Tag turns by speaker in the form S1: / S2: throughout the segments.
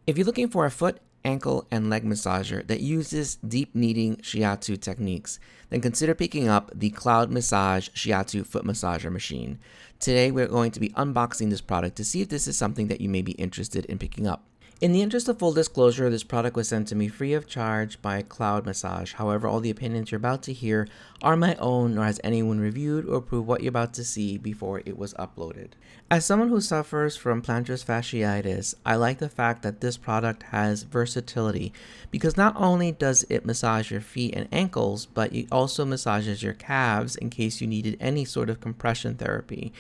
S1: If you're looking for a foot, ankle, and leg massager that uses deep kneading Shiatsu techniques, then consider picking up the Cloud Massage Shiatsu foot massager machine. Today, we're going to be unboxing this product to see if this is something that you may be interested in picking up. In the interest of full disclosure, this product was sent to me free of charge by Cloud Massage. However, all the opinions you're about to hear are my own, nor has anyone reviewed or approved what you're about to see before it was uploaded. As someone who suffers from plantar fasciitis, I like the fact that this product has versatility because not only does it massage your feet and ankles, but it also massages your calves in case you needed any sort of compression therapy.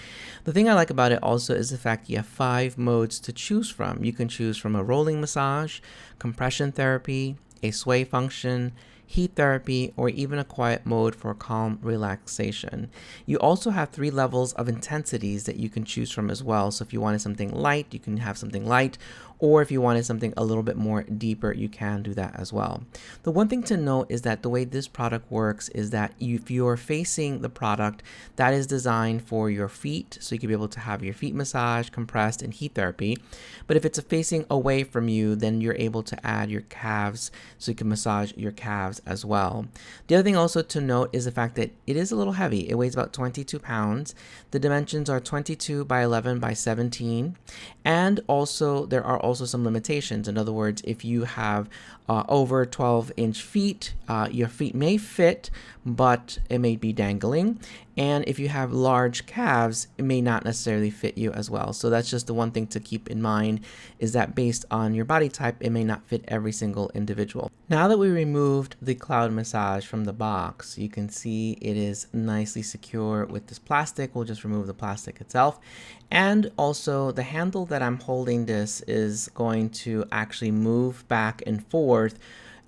S1: The thing I like about it also is the fact you have 5 modes to choose from. You can choose from a rolling massage, compression therapy, a sway function, heat therapy, or even a quiet mode for calm relaxation. You also have 3 levels of intensities that you can choose from as well. So if you wanted something light, you can have something light, or if you wanted something a little bit more deeper, you can do that as well. The one thing to note is that the way this product works is that if you're facing the product, that is designed for your feet, so you can be able to have your feet massaged, compressed, and heat therapy. But if it's facing away from you, then you're able to add your calves, so you can massage your calves as well. The other thing also to note is the fact that it is a little heavy. It weighs about 22 pounds. The dimensions are 22 by 11 by 17. And also there are also some limitations. In other words, if you have over 12-inch feet, your feet may fit, but it may be dangling. And if you have large calves, it may not necessarily fit you as well. So that's just the one thing to keep in mind, is that based on your body type, it may not fit every single individual. Now that we removed the Cloud Massage from the box, you can see it is nicely secure with this plastic. We'll just remove the plastic itself. And also the handle that I'm holding this is going to actually move back and forth.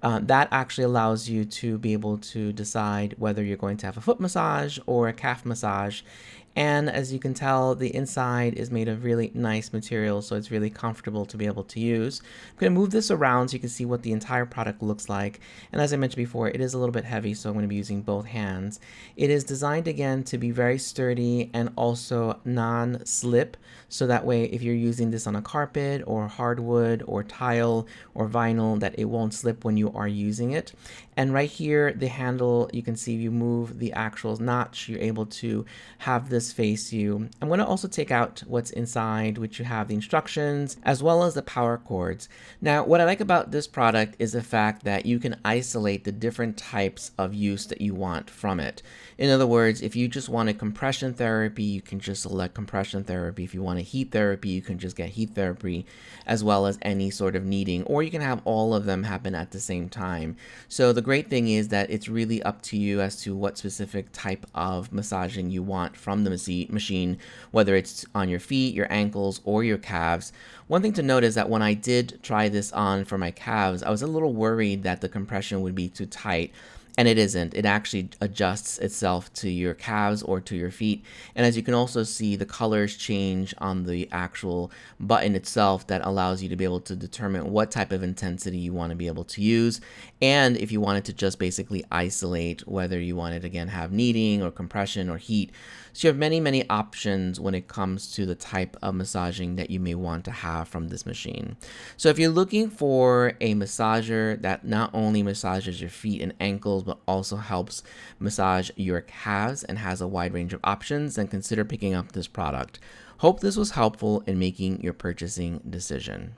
S1: That actually allows you to be able to decide whether you're going to have a foot massage or a calf massage. And as you can tell, the inside is made of really nice material, so it's really comfortable to be able to use. I'm going to move this around so you can see what the entire product looks like. And as I mentioned before, it is a little bit heavy, so I'm going to be using both hands. It is designed, again, to be very sturdy and also non-slip, so that way if you're using this on a carpet or hardwood or tile or vinyl, that it won't slip when you are using it. And right here, the handle, you can see if you move the actual notch, you're able to have this face you. I'm going to also take out what's inside, which you have the instructions as well as the power cords. Now, what I like about this product is the fact that you can isolate the different types of use that you want from it. In other words, if you just wanted compression therapy, you can just select compression therapy. If you want a heat therapy, you can just get heat therapy, as well as any sort of kneading, or you can have all of them happen at the same time. So the great thing is that it's really up to you as to what specific type of massaging you want from the machine, whether it's on your feet, your ankles, or your calves. One thing to note is that when I did try this on for my calves, I was a little worried that the compression would be too tight. And it isn't. It actually adjusts itself to your calves or to your feet. And as you can also see, the colors change on the actual button itself that allows you to be able to determine what type of intensity you want to be able to use. And if you wanted to just basically isolate whether you wanted, again, have kneading or compression or heat. So you have many, many options when it comes to the type of massaging that you may want to have from this machine. So if you're looking for a massager that not only massages your feet and ankles, but also helps massage your calves and has a wide range of options, then consider picking up this product. Hope this was helpful in making your purchasing decision.